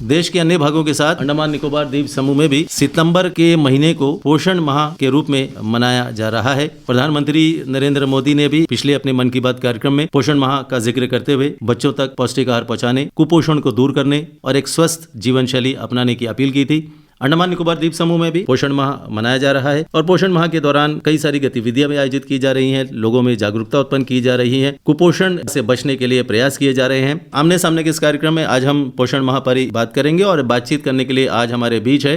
देश के अन्य भागों के साथ अंडमान निकोबार द्वीप समूह में भी सितंबर के महीने को पोषण माह के रूप में मनाया जा रहा है। प्रधानमंत्री नरेंद्र मोदी ने भी पिछले अपने मन की बात कार्यक्रम में पोषण माह का जिक्र करते हुए बच्चों तक पौष्टिक आहार पहुंचाने, कुपोषण को दूर करने और एक स्वस्थ जीवन शैली अपनाने की अपील की थी। अंडमान निकोबार द्वीप समूह में भी पोषण माह मनाया जा रहा है और पोषण माह के दौरान कई सारी गतिविधियां भी आयोजित की जा रही हैं। लोगों में जागरूकता उत्पन्न की जा रही है, कुपोषण से बचने के लिए प्रयास किए जा रहे हैं। आमने सामने के इस कार्यक्रम में आज हम पोषण माह पर ही बात करेंगे और बातचीत करने के लिए आज हमारे बीच है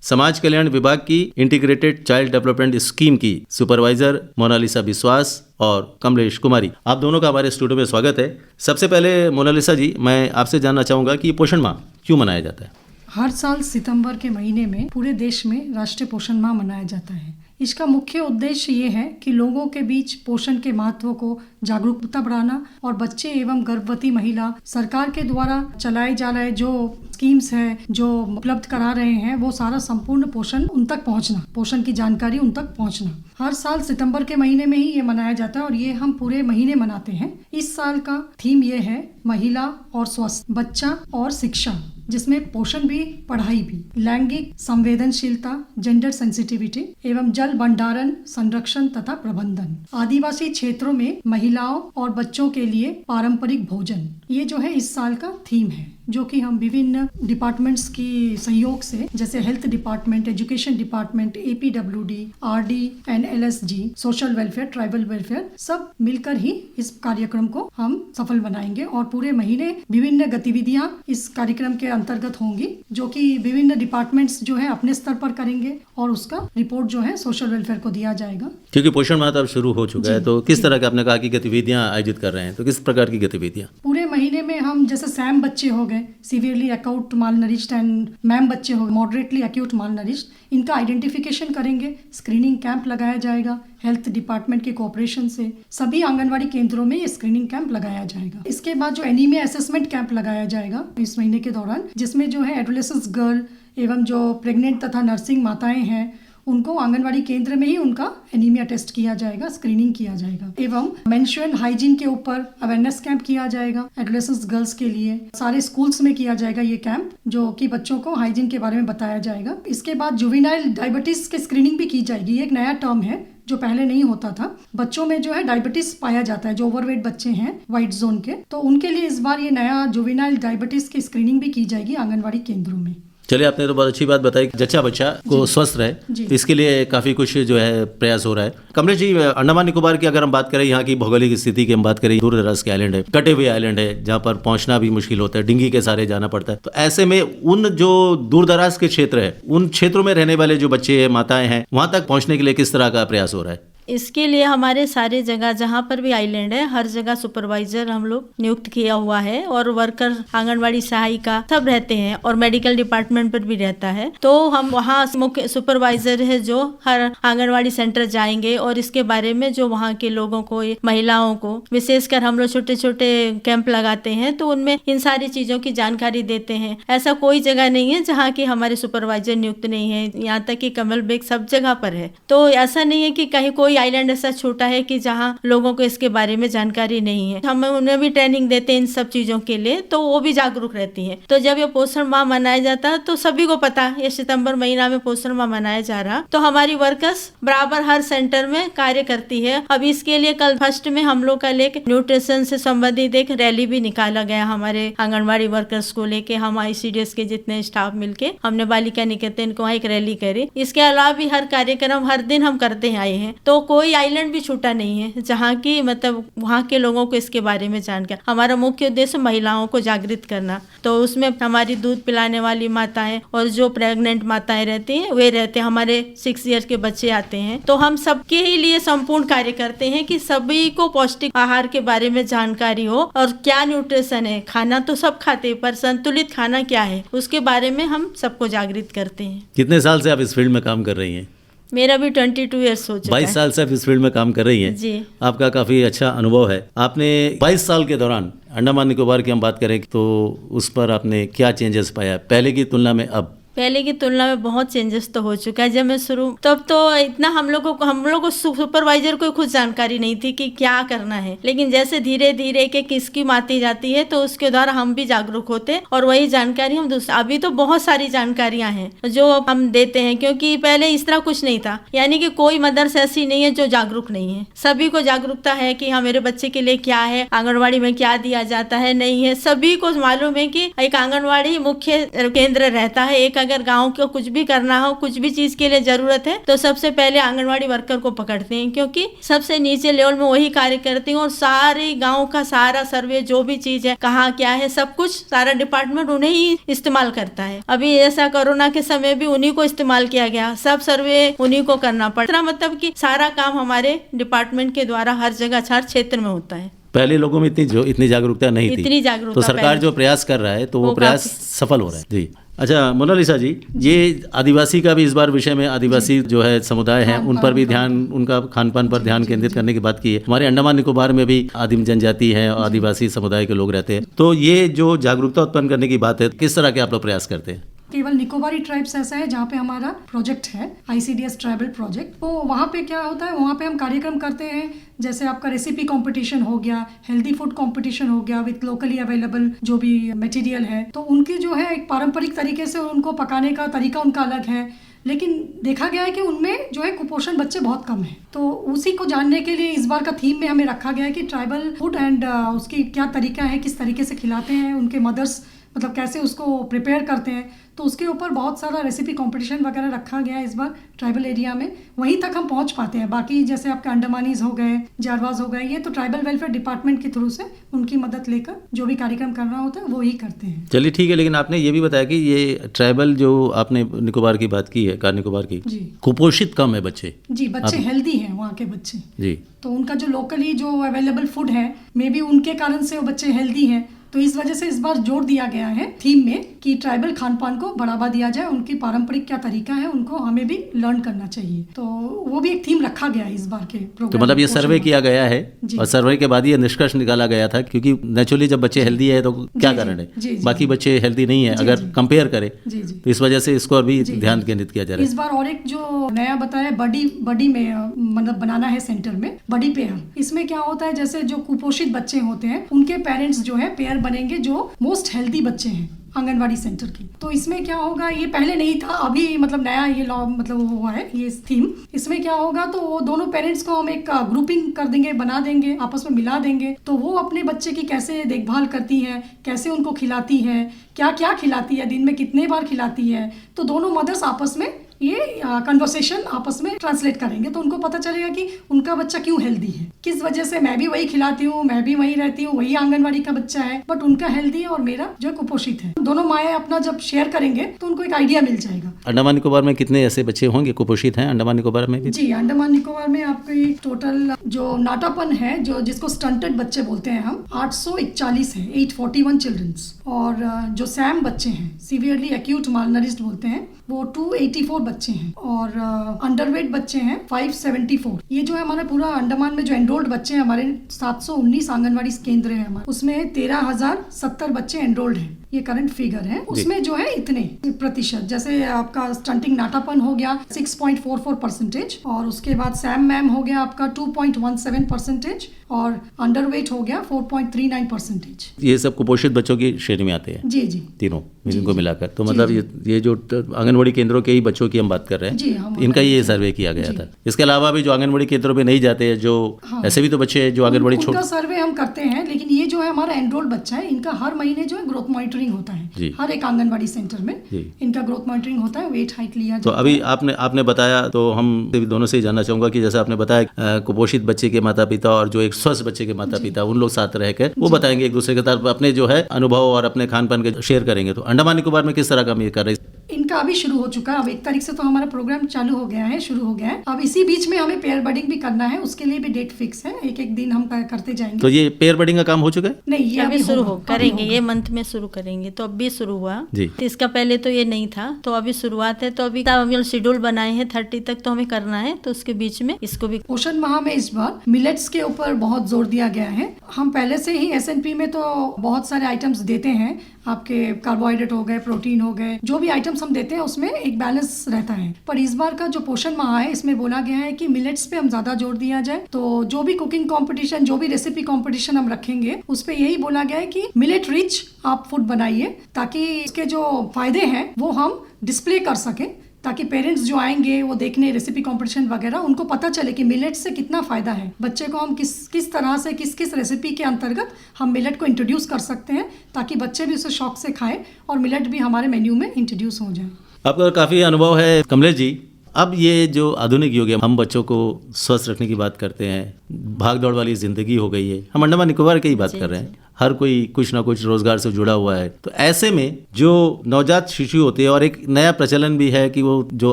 समाज कल्याण विभाग की इंटीग्रेटेड चाइल्ड डेवलपमेंट स्कीम की सुपरवाइजर मोनालिसा विश्वास और कमलेश कुमारी। आप दोनों का हमारे स्टूडियो में स्वागत है। सबसे पहले मोनालिसा जी, मैं आपसे जानना चाहूँगा कि पोषण माह क्यों मनाया जाता है? हर साल सितंबर के महीने में पूरे देश में राष्ट्रीय पोषण माह मनाया जाता है। इसका मुख्य उद्देश्य ये है कि लोगों के बीच पोषण के महत्व को जागरूकता बढ़ाना और बच्चे एवं गर्भवती महिला सरकार के द्वारा चलाए जा रहे जो स्कीम्स है, जो उपलब्ध करा रहे हैं, वो सारा संपूर्ण पोषण उन तक पहुंचना, पोषण की जानकारी उन तक पहुंचना। हर साल सितंबर के महीने में ही ये मनाया जाता है और ये हम पूरे महीने मनाते हैं। इस साल का थीम ये है महिला और स्वस्थ, बच्चा और शिक्षा, जिसमें पोषण भी पढ़ाई भी, लैंगिक संवेदनशीलता, जेंडर सेंसिटिविटी एवं जल भंडारण, संरक्षण तथा प्रबंधन, आदिवासी क्षेत्रों में महिलाओं और बच्चों के लिए पारंपरिक भोजन, ये जो है इस साल का थीम है, जो कि हम विभिन्न डिपार्टमेंट्स की सहयोग से, जैसे health department, education department, APWD, RD, NLSG, social welfare, tribal welfare, सब मिलकर ही इस कार्यक्रम को हम सफल बनाएंगे और पूरे महीने विभिन्न गतिविधियां इस कार्यक्रम के अंतर्गत होंगी, जो कि विभिन्न डिपार्टमेंट्स जो है अपने स्तर पर करेंगे और उसका रिपोर्ट जो है सोशल वेलफेयर को दिया जाएगा। क्योंकि पोषण माह अब शुरू हो चुका है, तो किस तरह के आपने कहा कि गतिविधियां आयोजित कर रहे हैं, तो किस प्रकार की गतिविधियां? पूरे महीने में हम जैसे सैम बच्चे हो गए, सीवियरली अक्यूट मालनरिश्ड, एंड मैम बच्चे हो गए, मॉडरेटली अक्यूट मालनरिश्ड, इनका आइडेंटिफिकेशन करेंगे। स्क्रीनिंग कैंप लगाया जाएगा हेल्थ डिपार्टमेंट के कोऑपरेशन से। सभी आंगनवाड़ी केंद्रों में ये स्क्रीनिंग कैंप लगाया जाएगा। इसके बाद जो एनीमिया असेसमेंट कैंप लगाया जाएगा इस महीने के दौरान, जिसमें जो है एडोलेसेंस गर्ल एवं जो प्रेग्नेंट तथा नर्सिंग माताएं हैं, उनको आंगनवाड़ी केंद्र में ही उनका एनीमिया टेस्ट किया जाएगा, स्क्रीनिंग किया जाएगा। एवं मेंस्ट्रुअल हाइजीन के ऊपर अवेयरनेस कैंप किया जाएगा एडोलेसेंस गर्ल्स के लिए। सारे स्कूल्स में किया जाएगा ये कैंप, जो कि बच्चों को हाइजीन के बारे में बताया जाएगा। इसके बाद जुवेनाइल डायबिटीज की स्क्रीनिंग भी की जाएगी। ये एक नया टर्म है जो पहले नहीं होता था। बच्चों में जो है डायबिटीज पाया जाता है, जो ओवरवेट बच्चे हैं व्हाइट जोन के, तो उनके लिए इस बार ये नया जुवेनाइल डायबिटीज की स्क्रीनिंग भी की जाएगी आंगनवाड़ी केंद्रों में। चलिए, आपने तो बहुत अच्छी बात बताई कि जच्चा बच्चा को स्वस्थ रहे, तो इसके लिए काफ़ी कुछ जो है प्रयास हो रहा है। कमलेश जी, अंडमान निकोबार की अगर हम बात करें, यहाँ की भौगोलिक स्थिति की हम बात करें, दूर दराज के आइलैंड है, कटे हुए आइलैंड है, जहाँ पर पहुँचना भी मुश्किल होता है, डिंगी के सहारे जाना पड़ता है। तो ऐसे में उन जो दूर दराज के क्षेत्र है, उन क्षेत्रों में रहने वाले जो बच्चे हैं, माताएं हैं, वहाँ तक पहुँचने के लिए किस तरह का प्रयास हो रहा है? इसके लिए हमारे सारे जगह जहाँ पर भी आइलैंड है, हर जगह सुपरवाइजर हम लोग नियुक्त किया हुआ है और वर्कर, आंगनवाड़ी सहायिका सब रहते हैं और मेडिकल डिपार्टमेंट पर भी रहता है। तो हम वहाँ मुख्य सुपरवाइजर है जो हर आंगनवाड़ी सेंटर जाएंगे और इसके बारे में जो वहाँ के लोगों को, महिलाओं को विशेषकर हम लोग छोटे छोटे कैंप लगाते हैं, तो उनमें इन सारी चीजों की जानकारी देते हैं। ऐसा कोई जगह नहीं है जहाँ की हमारे सुपरवाइजर नियुक्त नहीं है, यहाँ तक कि कमल बेग सब जगह पर है। तो ऐसा नहीं है कि कहीं कोई आइलैंड ऐसा छोटा है कि जहाँ लोगों को इसके बारे में जानकारी नहीं है। हम उन्हें भी ट्रेनिंग देते हैं इन सब चीजों के लिए, तो वो भी जागरूक रहती हैं। तो जब ये पोषण माह मनाया जाता है तो सभी को पता है ये सितंबर महीना में पोषण माह मनाया जा रहा, तो हमारी वर्कर्स बराबर हर सेंटर में कार्य करती है। अब इसके लिए कल फर्स्ट में हम लोग कल एक न्यूट्रिशन से संबंधित एक रैली भी निकाला गया हमारे आंगनबाड़ी वर्कर्स को लेके। हम ICDS के जितने स्टाफ मिलके हमने बालिका निकेतन को एक रैली करी। इसके अलावा भी हर कार्यक्रम हर दिन हम करते आए हैं, तो कोई आइलैंड भी छूटा नहीं है जहाँ की मतलब वहाँ के लोगों को इसके बारे में जानकर। हमारा मुख्य उद्देश्य महिलाओं को जागृत करना, तो उसमें हमारी दूध पिलाने वाली माताएं और जो प्रेग्नेंट माताएं रहती हैं वे रहते हैं, हमारे 6 ईयर के बच्चे आते हैं, तो हम सबके ही लिए संपूर्ण कार्य करते हैं कि सभी को पौष्टिक आहार के बारे में जानकारी हो और क्या न्यूट्रिशन है। खाना तो सब खाते हैं, पर संतुलित खाना क्या है उसके बारे में हम सबको जागृत करते हैं। कितने साल से आप इस फील्ड में काम कर रही हैं? मेरा भी 22 ईयर्स हो चुका है। 22 साल से आप इस फील्ड में काम कर रही हैं जी। आपका काफ़ी अच्छा अनुभव है। आपने 22 साल के दौरान अंडमान निकोबार की हम बात करें तो उस पर आपने क्या चेंजेस पाया पहले की तुलना में अब? पहले की तुलना में बहुत चेंजेस तो हो चुका है। जब मैं शुरू तब तो इतना हम लोग को सुपरवाइजर को खुद जानकारी नहीं थी कि क्या करना है, लेकिन जैसे धीरे धीरे के किसकी आती जाती है तो उसके द्वारा हम भी जागरूक होते और वही जानकारी हम दूसरा, अभी तो बहुत सारी जानकारियां हैं जो हम देते हैं, क्योंकि पहले इस तरह कुछ नहीं था। यानी कि कोई मदरसा ऐसी नहीं है जो जागरूक नहीं है, सभी को जागरूकता है कि हाँ मेरे बच्चे के लिए क्या है, आंगनवाड़ी में क्या दिया जाता है, नहीं है, सभी को मालूम है कि एक आंगनवाड़ी मुख्य केंद्र रहता है। एक अगर गाँव को कुछ भी करना हो, कुछ भी चीज के लिए जरूरत है तो सबसे पहले आंगनवाड़ी वर्कर को पकड़ते हैं, क्योंकि सबसे नीचे लेवल में वही कार्य करते हैं और सारे गाँव का सारा सर्वे जो भी चीज है कहाँ क्या है सब कुछ सारा डिपार्टमेंट उन्हें ही इस्तेमाल करता है। अभी ऐसा कोरोना के समय भी उन्हीं को इस्तेमाल किया गया, सब सर्वे उन्हीं को करना पड़ता, मतलब कि सारा काम हमारे डिपार्टमेंट के द्वारा हर जगह हर क्षेत्र में होता है। पहले लोगों में इतनी जागरूकता नहीं थी, इतनी जागरूकता तो सरकार जो प्रयास कर रहा है तो वो प्रयास सफल हो रहा है। जी अच्छा मोनालिसा जी, ये आदिवासी का भी इस बार विषय में आदिवासी जो है समुदाय है उन पर भी ध्यान, उनका खान पान पर ध्यान केंद्रित करने की बात की है। हमारे अंडमान निकोबार में भी आदिम जनजाति है और आदिवासी समुदाय के लोग रहते हैं, तो ये जो जागरूकता उत्पन्न करने की बात है, किस तरह के आप लोग प्रयास करते हैं? केवल निकोबारी ट्राइब्स ऐसा है जहाँ पे हमारा प्रोजेक्ट है ICDS ट्राइबल प्रोजेक्ट, तो वहाँ पे क्या होता है, वहाँ पे हम कार्यक्रम करते हैं, जैसे आपका रेसिपी कंपटीशन हो गया, हेल्दी फूड कंपटीशन हो गया विद लोकली अवेलेबल जो भी मटेरियल है, तो उनकी जो है एक पारंपरिक तरीके से उनको पकाने का तरीका उनका अलग है, लेकिन देखा गया है कि उनमें जो है कुपोषण बच्चे बहुत कम हैं। तो उसी को जानने के लिए इस बार का थीम में हमें रखा गया है कि ट्राइबल फूड एंड उसकी क्या तरीका है, किस तरीके से खिलाते हैं, उनके मदर्स मतलब कैसे उसको प्रिपेयर करते हैं, तो उसके ऊपर बहुत सारा रेसिपी कंपटीशन वगैरह रखा गया है इस बार ट्राइबल एरिया में। वहीं तक हम पहुंच पाते हैं, बाकी जैसे आपके अंडमानीज हो गए, जारवाज हो गए, ये तो ट्राइबल वेलफेयर डिपार्टमेंट के थ्रू से उनकी मदद लेकर जो भी कार्यक्रम करना होता है वो ही करते हैं। चलिए ठीक है, लेकिन आपने ये भी बताया कि ये ट्राइबल जो आपने निकोबार की बात की है, कार निकोबार की, कुपोषित कम है बच्चे। जी, बच्चे हेल्दी हैं वहाँ के बच्चे जी, तो उनका जो लोकली जो अवेलेबल फूड है मे बी उनके कारण से वो बच्चे हेल्दी हैं, तो इस वजह से इस बार जोर दिया गया है थीम में कि ट्राइबल खान पान को बढ़ावा दिया जाए, उनकी पारंपरिक क्या तरीका है उनको हमें भी लर्न करना चाहिए, तो वो भी एक थीम रखा गया है इस बार के प्रोग्राम। तो मतलब ये सर्वे किया गया है और सर्वे के बाद ये निष्कर्ष निकाला गया था, क्योंकि नेचुरली जब बच्चे हेल्दी है तो क्या कारण है, बाकी बच्चे हेल्दी नहीं है अगर कंपेयर करें, तो इस वजह से इसको अभी ध्यान केंद्रित किया जा रहा है इस बार। और एक जो नया बताया बडी में मतलब बनाना है सेंटर में बडी पेयर, इसमें क्या होता है जैसे जो कुपोषित बच्चे होते हैं उनके पेरेंट्स जो है पेयर बनेंगे जो मोस्ट हेल्दी बच्चे हैं आंगनवाड़ी सेंटर की। तो इसमें क्या होगा, ये पहले नहीं था, अभी मतलब नया ये लॉ मतलब हुआ है ये थीम। इसमें क्या होगा तो वो दोनों पेरेंट्स को हम एक ग्रुपिंग कर देंगे, बना देंगे, आपस में मिला देंगे, तो वो अपने बच्चे की कैसे देखभाल करती है, कैसे उनको खिलाती है, क्या क्या खिलाती है, दिन में कितने बार खिलाती है, तो दोनों मदर्स आपस में ये कन्वर्सेशन आपस में ट्रांसलेट करेंगे, तो उनको पता चलेगा कि उनका बच्चा क्यों हेल्दी है, किस वजह से मैं भी वही खिलाती हूँ, मैं भी वही रहती हूँ, वही आंगनवाड़ी का बच्चा है, बट उनका हेल्दी है और मेरा जो है कुपोषित है। दोनों माएँ अपना जब शेयर करेंगे तो उनको एक आइडिया मिल जाएगा। अंडमान निकोबार में कितने ऐसे बच्चे होंगे कुपोषित हैं अंडमान निकोबार में भी? जी, अंडमान निकोबार में आपकी टोटल जो नाटापन है, जो जिसको स्टंटेड बच्चे बोलते हैं हम, 841 है, 841 चिल्ड्रंस, और जो सैम बच्चे हैं, सीवियरली एक्यूट मालनरिश्ड बोलते हैं, वो 284 बच्चे हैं, और अंडरवेट बच्चे हैं 574। ये जो है हमारा पूरा अंडमान में जो एनरोल्ड बच्चे हैं, हमारे 719 आंगनवाड़ी केंद्र हैं हमारे, उसमें 13,070 बच्चे एनरोल्ड हैं, ये करंट फिगर है। उसमें जो है इतने प्रतिशत, जैसे आपका स्टंटिंग नाटापन हो गया 6.44%, और उसके बाद सैम मैम हो गया आपका 2.17%, और अंडरवेट हो गया 4.39%। ये सब कुपोषित बच्चों की श्रेणी में आते हैं? जी जी, तीनों इनको मिलाकर। तो मतलब ये जो आंगनवाड़ी केंद्रों के ही बच्चों की हम बात कर रहे हैं, इनका ये सर्वे किया गया था। इसके अलावा भी जो आंगनवाड़ी केंद्रों पे नहीं जाते हैं, जो ऐसे भी तो बच्चे हैं जो आंगनवाड़ी छोड़, उनका सर्वे हम करते हैं, लेकिन ये जो है हमारा एनरोल्ड बच्चा है, इनका हर महीने जो है ग्रोथ मॉनिटरिंग होता है, हर एक आंगनवाड़ी सेंटर में इनका ग्रोथ मॉनिटरिंग होता है, वेट हाइट लिया जाता है। तो अभी आपने बताया, तो हम दोनों से ही जानना चाहूंगा कि जैसे आपने बताया कुपोषित बच्चे के माता पिता और जो एक स्वस्थ बच्चे के माता पिता, उन लोग साथ रहकर वो बताएंगे एक दूसरे के साथ अपने जो है अनुभव और अपने खान पान के शेयर करेंगे। तो अंडमान निकोबार में किस तरह का ये कर रहे हैं? इनका अभी शुरू हो चुका है, अब 1 तारीख से तो हमारा प्रोग्राम चालू हो गया है, शुरू हो गया है। अब इसी बीच में हमें पेयर बडिंग भी करना है, उसके लिए भी डेट फिक्स है, एक दिन हम करते जाएंगे। तो ये पेयर बडिंग का काम हो चुका है? नहीं, ये अभी शुरू करेंगे, ये मंथ में शुरू करेंगे, तो अभी शुरू हुआ जी। इसका पहले तो ये नहीं था, तो अभी शुरुआत है, तो अभी हम शेड्यूल बनाए हैं 30 तक तो हमें करना है, तो उसके बीच में इसको भी। पोषण माह में इस बार मिलेट्स के ऊपर बहुत जोर दिया गया है। हम पहले से ही SNP में तो बहुत सारे आइटम्स देते हैं, आपके कार्बोहाइड्रेट हो गए, प्रोटीन हो गए, जो भी आइटम्स हम देते हैं उसमें एक बैलेंस रहता है। पर इस बार का जो पोषण माह है इसमें बोला गया है कि मिलेट्स पे हम ज्यादा जोर दिया जाए। तो जो भी कुकिंग कंपटीशन, जो भी रेसिपी कंपटीशन हम रखेंगे उस पे यही बोला गया है कि मिलेट रिच आप फूड बनाइए, ताकि इसके जो फायदे हैं वो हम डिस्प्ले कर सकें, ताकि पेरेंट्स जो आएंगे वो देखने रेसिपी कंपटीशन वगैरह, उनको पता चले कि मिलेट से कितना फायदा है। बच्चे को हम किस तरह से किस रेसिपी के अंतर्गत हम मिलेट को इंट्रोड्यूस कर सकते हैं, ताकि बच्चे भी उसे शौक से खाएं और मिलेट भी हमारे मेन्यू में इंट्रोड्यूस हो जाए। आपका काफ़ी अनुभव है कमलेश जी। अब ये जो आधुनिक युग है, हम बच्चों को स्वस्थ रखने की बात करते हैं, भाग दौड़ वाली ज़िंदगी हो गई है, हम अंडमान निकोबार की ही बात कर रहे हैं, हर कोई कुछ ना कुछ रोजगार से जुड़ा हुआ है। तो ऐसे में जो नवजात शिशु होते हैं, और एक नया प्रचलन भी है कि वो जो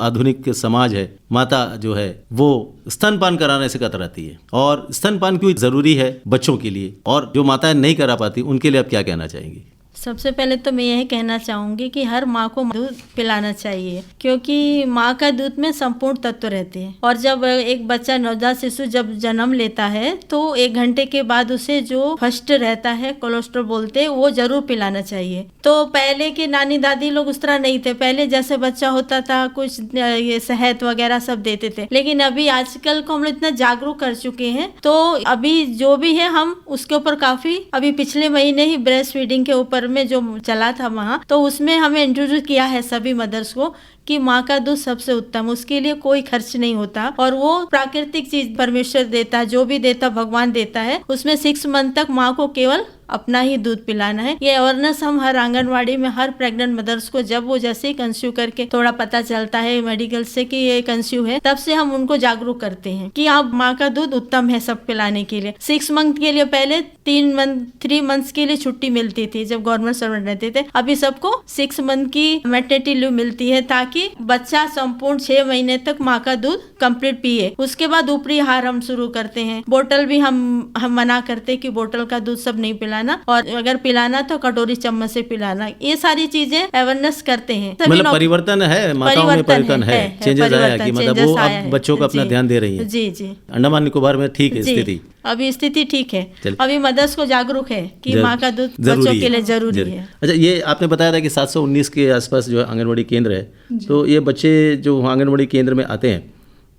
आधुनिक समाज है, माता जो है वो स्तनपान कराने से कतराती है। और स्तनपान क्यों ज़रूरी है बच्चों के लिए, और जो माताएं नहीं करा पाती उनके लिए आप क्या कहना चाहेंगी? सबसे पहले तो मैं यही कहना चाहूँगी कि हर माँ को दूध पिलाना चाहिए, क्योंकि माँ का दूध में संपूर्ण तत्व रहते हैं। और जब एक बच्चा, नवजात शिशु जब जन्म लेता है तो 1 घंटे के बाद उसे जो फर्स्ट रहता है, कोलेस्ट्रॉल बोलते हैं, वो जरूर पिलाना चाहिए। तो पहले के नानी दादी लोग उस तरह नहीं थे, पहले जैसे बच्चा होता था कुछ ये शहद वगैरह सब देते थे। लेकिन अभी आजकल को हम लोग इतना जागरूक कर चुके हैं, तो अभी जो भी है हम उसके ऊपर काफी, अभी पिछले महीने ही ब्रेस्ट फीडिंग के ऊपर में जो चला था वहाँ, तो उसमें हमें इंट्रोड्यूस किया है सभी मदर्स को कि माँ का दूध सबसे उत्तम, उसके लिए कोई खर्च नहीं होता और वो प्राकृतिक चीज परमेश्वर देता है, जो भी देता भगवान देता है। उसमें 6 मंथ तक माँ को केवल अपना ही दूध पिलाना है। ये अवेयरनेस हम हर आंगनवाड़ी में हर प्रेग्नेंट मदर्स को, जब वो जैसे ही कंसीव करके थोड़ा पता चलता है मेडिकल से कि ये कंसीव है, तब से हम उनको जागरूक करते हैं कि आप माँ का दूध उत्तम है सब पिलाने के लिए। 6 मंथ के लिए पहले 3 मंथ्स के लिए छुट्टी मिलती थी जब गवर्नमेंट सर्वेंट रहते थे, अभी सबको 6 मंथ की मैटरनिटी लीव मिलती है, ताकि बच्चा संपूर्ण 6 महीने तक माँ का दूध कंप्लीट पिए। उसके बाद ऊपरी आहार हम शुरू करते हैं। बोतल भी हम मना करते हैं कि बोतल का दूध सब नहीं पिलाना, और अगर पिलाना तो कटोरी चम्मच से पिलाना। ये सारी चीजें अवेयरनेस करते हैं। मतलब परिवर्तन है, माताओं में परिवर्तन है, चेंजेस आया है कि मतलब वो अब बच्चों को अपना ध्यान दे रही है। जी जी। अंडमान निकोबार में ठीक है स्थिति, अभी स्थिति ठीक है। अभी मदर्स को जागरूक है कि माँ का दूध बच्चों के लिए जरूरी है। अच्छा, ये आपने बताया था कि 719 के आसपास जो आंगनबाड़ी केंद्र है, तो ये बच्चे जो आंगनबाड़ी केंद्र में आते हैं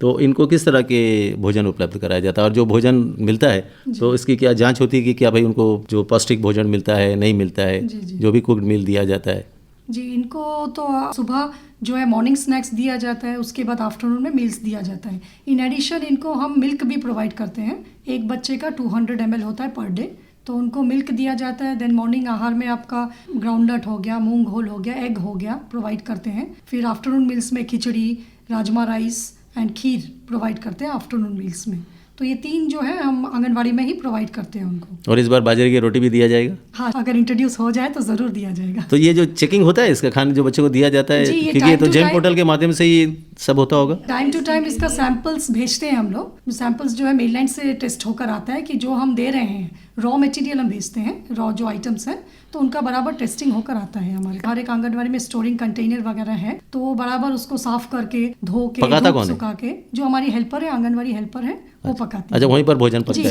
तो इनको किस तरह के भोजन उपलब्ध कराया जाता है, और जो भोजन मिलता है तो इसकी क्या जांच होती है कि क्या भाई उनको जो पौष्टिक भोजन मिलता है, नहीं मिलता है, जो भी कुक्ड मील दिया जाता है? जी, इनको तो सुबह जो है मॉर्निंग स्नैक्स दिया जाता है, उसके बाद आफ्टरनून में मील्स दिया जाता है। इन एडिशन इनको हम मिल्क भी प्रोवाइड करते हैं। एक बच्चे का 200 ml होता है पर डे, तो उनको मिल्क दिया जाता है। देन मॉर्निंग आहार में आपका ग्राउंडनट हो गया, मूंग घोल हो गया, एग हो गया, प्रोवाइड करते हैं। फिर आफ्टरनून मील्स में khichdi, rajma rice and kheer provide करते हैं आफ्टरनून मील्स में। तो ये 3 जो है हम आंगनबाड़ी में ही प्रोवाइड करते हैं उनको। और इस बार बाजरे की रोटी भी दिया जाएगा? हाँ, अगर इंट्रोड्यूस हो जाए तो ज़रूर दिया जाएगा। तो ये जो चेकिंग होता है इसका खाने जो बच्चों को दिया जाता है, क्योंकि ये तो जेम पोर्टल के माध्यम से ही सब होता होगा? टाइम टू टाइम इसका सैंपल्स भेजते हैं हम लोग। सैंपल्स जो है मेनलैंड से टेस्ट होकर आता है कि जो हम दे रहे हैं, रॉ मटेरियल हम भेजते हैं, रॉ जो आइटम्स हैं, तो उनका बराबर टेस्टिंग होकर आता है। हर एक आंगनबाड़ी में स्टोरिंग कंटेनर वगैरह है, तो वो बराबर उसको साफ करके, धो के, सुखा के, जो हमारी हेल्पर है, आंगनबाड़ी हेल्पर है, वो पकाती है। अच्छा, वहीं पर भोजन पकता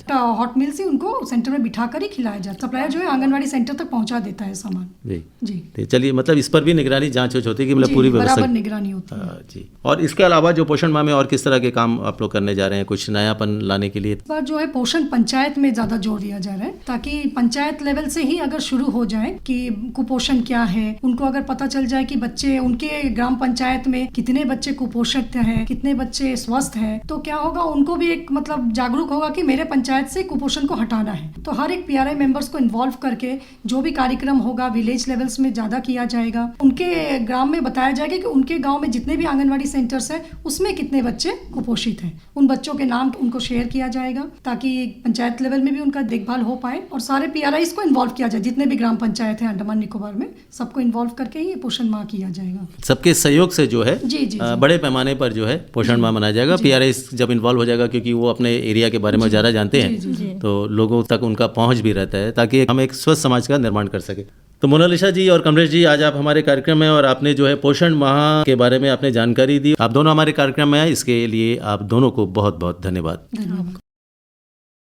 है। हॉट मिल से उनको सेंटर में बिठा कर ही खिलाया जाता है। सप्लायर जो है आंगनबाड़ी सेंटर तक पहुंचा देता है सामान। जी जी। चलिए, मतलब इस पर भी निगरानी जांच होती है कि मतलब पूरी व्यवस्था, बराबर निगरानी होती है। जी। और इसके अलावा जो पोषण माह में और किस तरह के काम आप लोग करने जा रहे हैं, कुछ नयापन लाने के लिए? इस बार जो है पोषण पंचायत में ज्यादा जोर दिया जा रहा है, ताकि पंचायत लेवल से ही अगर शुरू हो जाए कि कुपोषण क्या है, उनको अगर पता चल जाए कि बच्चे, उनके ग्राम पंचायत में कितने बच्चे कुपोषित हैं, कितने बच्चे स्वस्थ हैं, तो क्या होगा, उनको भी एक मतलब जागरूक होगा कि मेरे पंचायत से कुपोषण को हटाना है। तो हर एक पीआरआई मेंबर्स को इन्वॉल्व करके जो भी कार्यक्रम होगा विलेज लेवल्स में ज्यादा किया जाएगा। उनके ग्राम में बताया जाएगा कि उनके गांव में जितने भी आंगनवाड़ी सेंटर्स है उसमें कितने बच्चे कुपोषित हैं। उन बच्चों के नाम उनको शेयर किया जाएगा, ताकि पंचायत लेवल में भी उनका देखभाल हो पाए, और सारे पीआरआईज को इन्वॉल्व किया जाए। जितने भी ग्राम पंचायत है अंडमान निकोबार में, सबको इन्वॉल्व करके ही पोषण माह किया जाएगा। सबके सहयोग से जो है जी, बड़े पैमाने पर जो है पोषण माह मनाया जाएगा। पीआरआई जब इन्वॉल्व हो जाएगा, क्योंकि वो अपने एरिया के बारे में ज़्यादा जानते हैं, तो लोगों तक उनका पहुंच भी रहता है, ताकि हम एक स्वस्थ समाज का निर्माण कर सके। तो मोनालिसा जी और कमलेश जी, आज आप हमारे कार्यक्रम में, और आपने जो है पोषण माह के बारे में आपने जानकारी दी। आप दोनों हमारे कार्यक्रम में आए, इसके लिए आप दोनों को बहुत बहुत धन्यवाद।